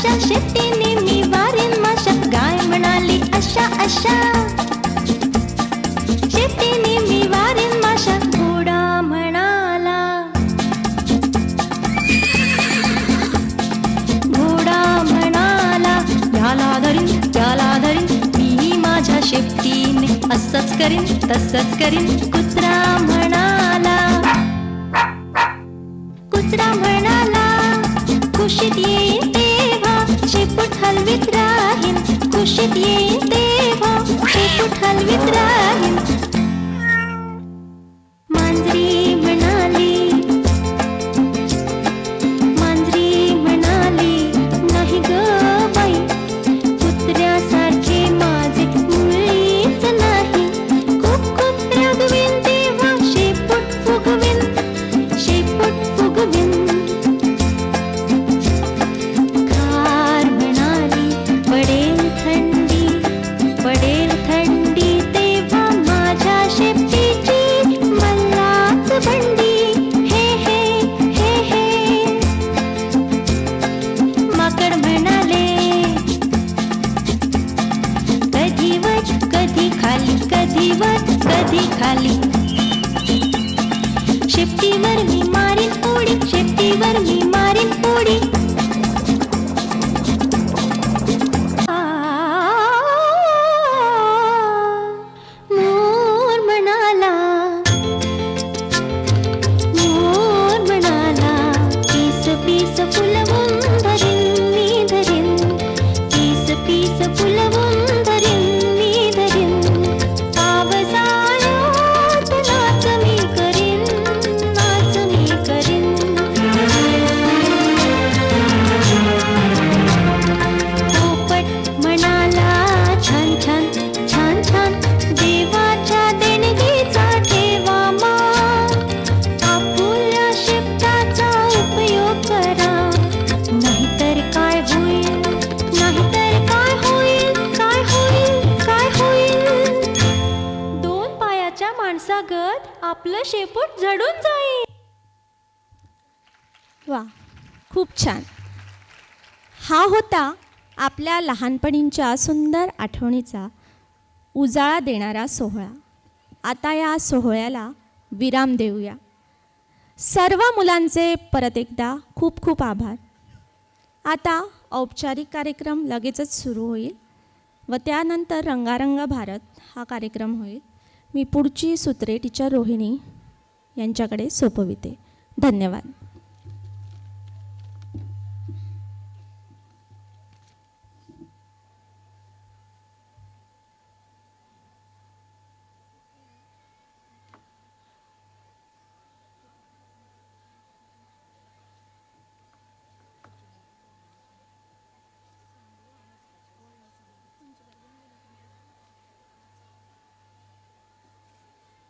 माझ्या शेतीने मी वारीन माशा, गाय म्हणाली अशा अशा. शेतीने मी वारीन माशा, घोडा म्हणाला. घोडा म्हणाला याला धरीन मी माझ्या शेपटीने, असंच करीन तसंच करीन. कुत्रा म्हणाला. कुत्रा म्हणाला कुशीत येईन तेव्हा शेपूट हलवीत राहीन. कुशीत येईन तेव्हा शेपूट हलवीत राहीन. मांजरी म्हणाली. मांजरी म्हणाली नाही ग बाई, कुत्र्यासारखे माझे मुळीच नाही. खूप खूप रागवीन तेव्हा शेपूट फुगवीन. शेपूट फुगवीन. खार म्हणाली पडेल थंडी. पडेल थंडी तेव्हा माझ्या शेपटीची मल्लाच बंडी. हे हे हे हे. माकड म्हणाले कधी वर कधी खाली, कधी वर कधी खाली. शेपटीवर मी मारीन उडी. शेपटीवर मी मारीन उडी. मोर म्हणाला. मोर म्हणाला पीस पीस फुलवून धरीन मी धरीन. पीस पीस फुलवून धरीन मी धरीन. पावसाळ्यात नाच मी करीन. नाच मी करीन. पोपट म्हणाला छान छान छान छान. देवाच्या देणगीचा ठेवा मान. आपुल्या शेपटाचा उपयोग करा. नाहीतर काय होईल. नाहीतर काय होईल. काय होईल. काय होईल. दोन पायाच्या माणसागत आपलं शेपूट झडून जाईल. वा, खूप छान. हा होता आपल्या लहानपणीच्या सुंदर आठवणीचा उजाळा देणारा सोहळा. आता या सोहळ्याला विराम देऊया. सर्व मुलांचे परत एकदा खूप खूप आभार. आता औपचारिक कार्यक्रम लगेचच सुरू होईल व त्यानंतर रंगारंग भारत हा कार्यक्रम होईल. मी पुढची सूत्रे टीचर रोहिणी यांच्याकडे सोपविते. धन्यवाद.